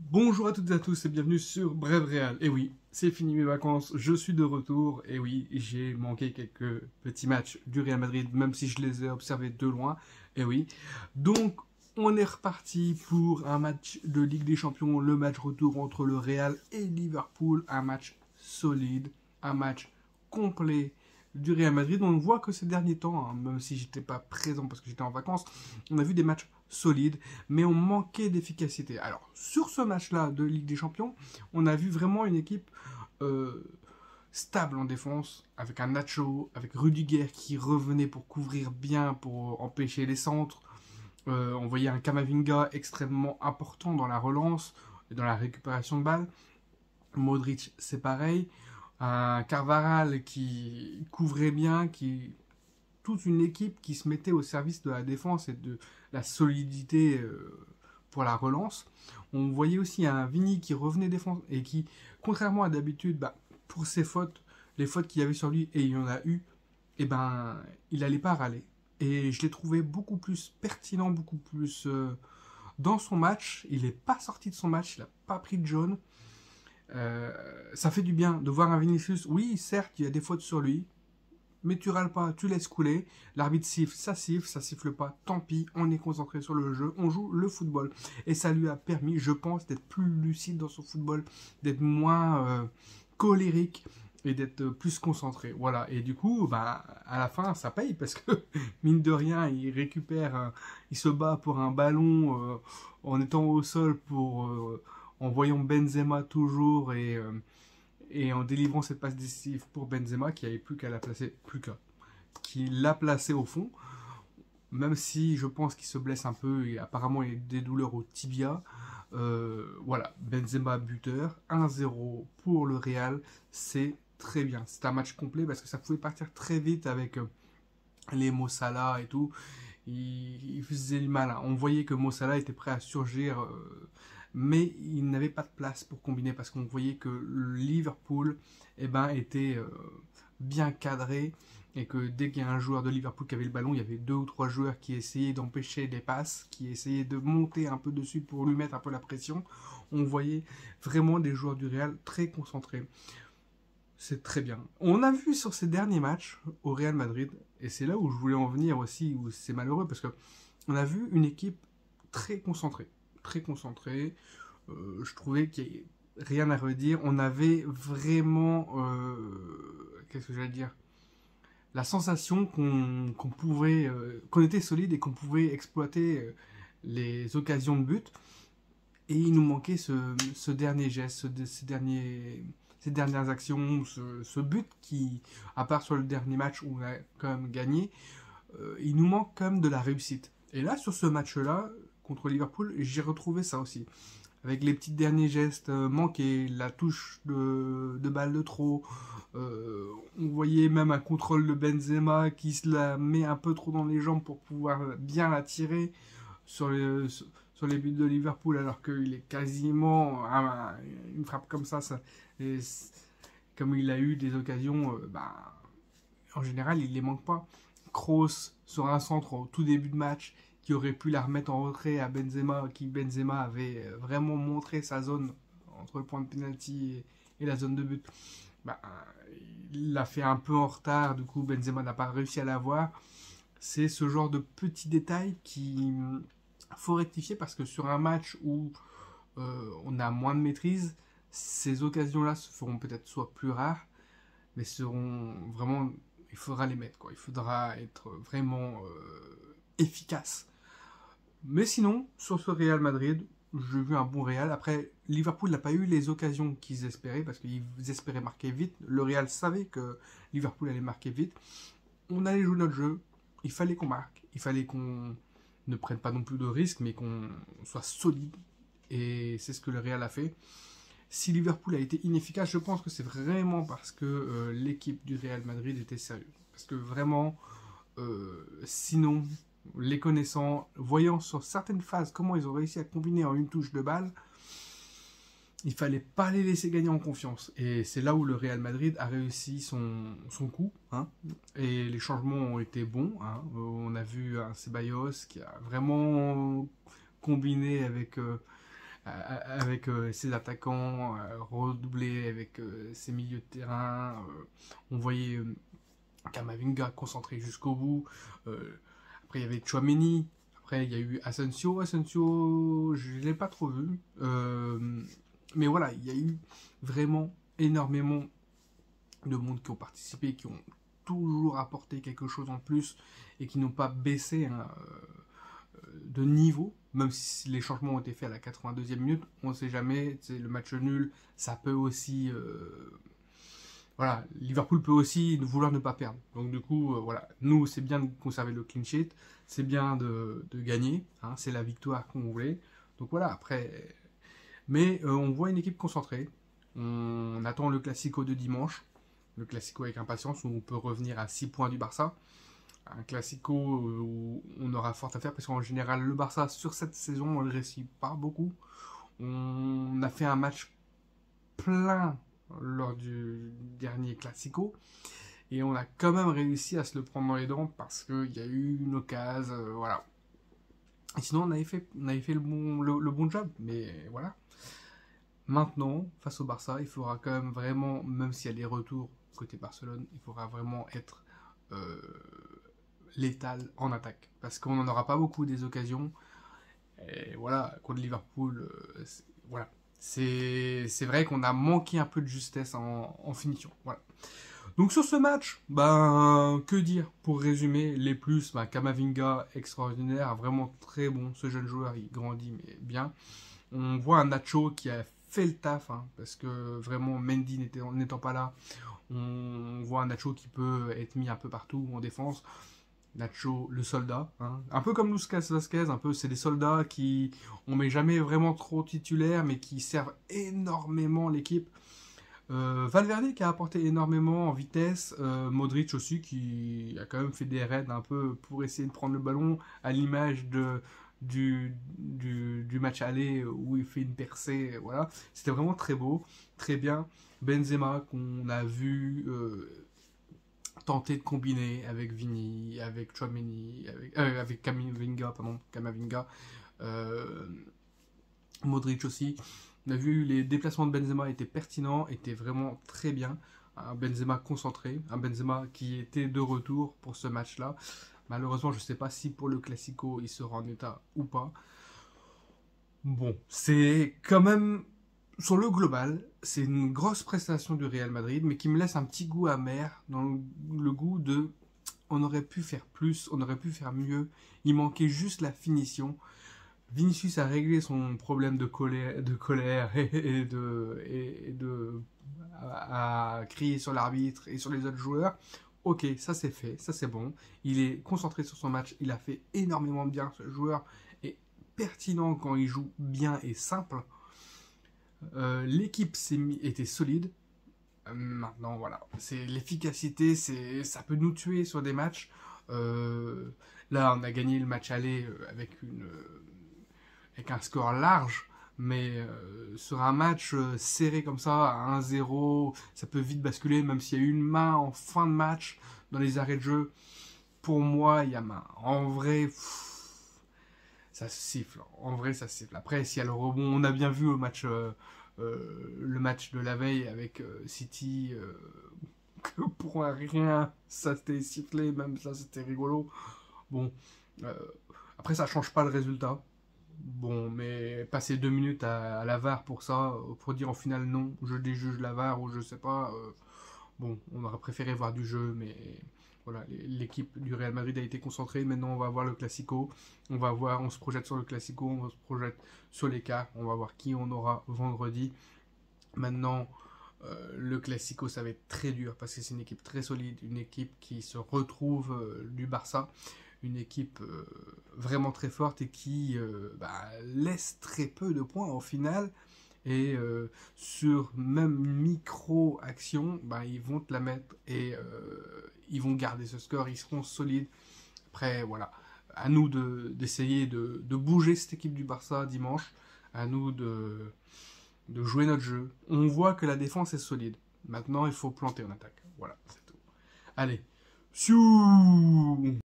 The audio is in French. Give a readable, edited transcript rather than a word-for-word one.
Bonjour à toutes et à tous et bienvenue sur Bref Réal. Et oui, c'est fini mes vacances, je suis de retour. Et oui, j'ai manqué quelques petits matchs du Real Madrid, même si je les ai observés de loin. Et oui, donc on est reparti pour un match de Ligue des Champions, le match retour entre le Real et Liverpool. Un match solide, un match complet du Real Madrid. On voit que ces derniers temps, hein, même si j'étais pas présent parce que j'étais en vacances, on a vu des matchs solides, mais on manquait d'efficacité. Alors, sur ce match-là de Ligue des Champions, on a vu vraiment une équipe euh, stable en défense, avec un Nacho, avec Rudiger qui revenait pour couvrir bien, pour empêcher les centres. On voyait un Camavinga extrêmement important dans la relance et dans la récupération de balles. Modric, c'est pareil. Un Carvajal qui couvrait bien, qui toute une équipe qui se mettait au service de la défense et de la solidité pour la relance. On voyait aussi un Vini qui revenait défense et qui, contrairement à d'habitude, pour ses fautes, les fautes qu'il y avait sur lui, et il y en a eu, il n'allait pas râler. Et je l'ai trouvé beaucoup plus pertinent, beaucoup plus dans son match. Il n'est pas sorti de son match, il n'a pas pris de jaune. Ça fait du bien de voir un Vinicius. Oui, certes, il y a des fautes sur lui, mais tu râles pas, tu laisses couler. L'arbitre siffle, ça siffle pas, tant pis, on est concentré sur le jeu, on joue le football. Et ça lui a permis, je pense, d'être plus lucide dans son football, d'être moins colérique et d'être plus concentré. Voilà, et du coup, à la fin, ça paye parce que, mine de rien, il récupère, il se bat pour un ballon en étant au sol en voyant Benzema toujours et en délivrant cette passe décisive pour Benzema qui avait qui l'a placé au fond, même si je pense qu'il se blesse un peu et apparemment il a des douleurs au tibia. Voilà, Benzema buteur, 1-0 pour le Real, c'est très bien. C'est un match complet parce que ça pouvait partir très vite avec les Mo Salah et tout. Il faisait du mal. On voyait que Mo Salah était prêt à surgir, mais il n'avait pas de place pour combiner parce qu'on voyait que le Liverpool était bien cadré et que dès qu'il y a un joueur de Liverpool qui avait le ballon, il y avait deux ou trois joueurs qui essayaient d'empêcher des passes, qui essayaient de monter un peu dessus pour lui mettre un peu la pression. On voyait vraiment des joueurs du Real très concentrés. C'est très bien. On a vu sur ces derniers matchs au Real Madrid, et c'est là où je voulais en venir aussi, où c'est malheureux, parce que on a vu une équipe très concentrée. Très concentrée. Je trouvais qu'il n'y avait rien à redire. On avait vraiment... qu'est-ce que j'allais dire, la sensation qu'on était solide et qu'on pouvait exploiter les occasions de but. Et il nous manquait ce dernier geste, ces dernières actions, ce but qui, à part sur le dernier match où on a quand même gagné, il nous manque quand même de la réussite. Et là, sur ce match-là, contre Liverpool, j'ai retrouvé ça aussi. Avec les petits derniers gestes manqués, la touche de balle de trop. On voyait même un contrôle de Benzema qui se la met un peu trop dans les jambes pour pouvoir bien la tirer sur les buts de Liverpool alors qu'il est quasiment une frappe comme ça, comme il a eu des occasions, en général il les manque pas. Kroos sur un centre au tout début de match qui aurait pu la remettre en retrait à Benzema, qui Benzema avait vraiment montré sa zone entre le point de penalty et la zone de but. Bah, il l'a fait un peu en retard, du coup Benzema n'a pas réussi à l'avoir. C'est ce genre de petits détails qui faut rectifier parce que sur un match où on a moins de maîtrise, ces occasions-là se feront peut-être soit plus rares, mais seront vraiment, il faudra les mettre, quoi. Il faudra être vraiment efficace. Mais sinon, sur ce Real Madrid, j'ai vu un bon Real. Après, Liverpool n'a pas eu les occasions qu'ils espéraient parce qu'ils espéraient marquer vite. Le Real savait que Liverpool allait marquer vite. On allait jouer notre jeu. Il fallait qu'on marque. Il fallait qu'on ne prenne pas non plus de risques, mais qu'on soit solide. Et c'est ce que le Real a fait. Si Liverpool a été inefficace, je pense que c'est vraiment parce que l'équipe du Real Madrid était sérieuse. Parce que vraiment, sinon, les connaissant, voyant sur certaines phases comment ils ont réussi à combiner en une touche de balle, il fallait pas les laisser gagner en confiance. Et c'est là où le Real Madrid a réussi son coup. Hein, et les changements ont été bons. Hein. On a vu un Ceballos qui a vraiment combiné avec ses attaquants, redoublé avec ses milieux de terrain. On voyait Camavinga concentré jusqu'au bout. Après, il y avait Tchouaméni. Après, il y a eu Asensio. Asensio, je ne l'ai pas trop vu. Mais voilà, il y a eu vraiment énormément de monde qui ont participé, qui ont toujours apporté quelque chose en plus et qui n'ont pas baissé hein, de niveau, même si les changements ont été faits à la 82e minute, on ne sait jamais, le match nul, ça peut aussi... voilà, Liverpool peut aussi vouloir ne pas perdre. Donc du coup, voilà, nous, c'est bien de conserver le clean sheet, c'est bien de gagner, hein, c'est la victoire qu'on voulait. Donc voilà, après... Mais on voit une équipe concentrée, on attend le Classico de dimanche, le Classico avec impatience, où on peut revenir à 6 points du Barça. Un Classico où on aura fort à faire, parce qu'en général, le Barça, sur cette saison, on ne réussit pas beaucoup. On a fait un match plein lors du dernier Classico, et on a quand même réussi à se le prendre dans les dents, parce qu'il y a eu une occasion, voilà. Et sinon, on avait fait le bon job, mais voilà. Maintenant, face au Barça, il faudra quand même vraiment, même s'il y a des retours côté Barcelone, il faudra vraiment être létal en attaque. Parce qu'on n'en aura pas beaucoup des occasions. Et voilà, contre Liverpool, voilà. C'est vrai qu'on a manqué un peu de justesse en finition. Voilà. Donc sur ce match, ben, que dire pour résumer les plus, ben, Camavinga extraordinaire, vraiment très bon, ce jeune joueur il grandit mais bien. On voit un Nacho qui a fait le taf, hein, parce que vraiment Mendy n'étant pas là, on voit un Nacho qui peut être mis un peu partout en défense. Nacho, le soldat, hein. Un peu comme Lucas Vazquez, un peu, c'est des soldats qui on met jamais vraiment trop titulaires, mais qui servent énormément l'équipe. Valverde qui a apporté énormément en vitesse, Modric aussi qui a quand même fait des raids un peu pour essayer de prendre le ballon à l'image du match aller où il fait une percée, voilà. C'était vraiment très beau, très bien. Benzema qu'on a vu tenter de combiner avec Vini, avec Tchouaméni, avec Camavinga, Modric aussi. On a vu les déplacements de Benzema étaient pertinents, étaient vraiment très bien. Un Benzema concentré, un Benzema qui était de retour pour ce match-là. Malheureusement, je ne sais pas si pour le Classico, il sera en état ou pas. Bon, c'est quand même, sur le global, c'est une grosse prestation du Real Madrid, mais qui me laisse un petit goût amer, dans le goût de... On aurait pu faire plus, on aurait pu faire mieux. Il manquait juste la finition. Vinicius a réglé son problème de colère à crier sur l'arbitre et sur les autres joueurs. Ok, ça c'est fait, ça c'est bon. Il est concentré sur son match, il a fait énormément de bien. Ce joueur est pertinent quand il joue bien et simple. L'équipe était solide. Maintenant, voilà, c'est l'efficacité, ça peut nous tuer sur des matchs. Là, on a gagné le match aller avec un score large, mais sur un match serré comme ça, à 1-0, ça peut vite basculer, même s'il y a eu une main en fin de match, dans les arrêts de jeu. Pour moi, il y a main. En vrai, ça siffle. En vrai, ça siffle. Après, s'il y a le rebond, on a bien vu le match de la veille avec City, que pour un rien, ça s'était sifflé, même ça, c'était rigolo. Bon, après, ça change pas le résultat. Bon, mais passer 2 minutes à la VAR pour ça, pour dire en finale non, je déjuge la VAR ou je sais pas. Bon, on aurait préféré voir du jeu, mais voilà, l'équipe du Real Madrid a été concentrée. Maintenant, on va voir le Classico. On se projette sur le Classico, on se projette sur l'écart. On va voir qui on aura vendredi. Maintenant, le Classico, ça va être très dur parce que c'est une équipe très solide, une équipe qui se retrouve du Barça, une équipe vraiment très forte et qui laisse très peu de points au final. Et sur même une micro-action, ils vont te la mettre et ils vont garder ce score, ils seront solides. Après, voilà, à nous d'essayer de bouger cette équipe du Barça dimanche, à nous de jouer notre jeu. On voit que la défense est solide. Maintenant, il faut planter en attaque. Voilà, c'est tout. Allez, Psiou!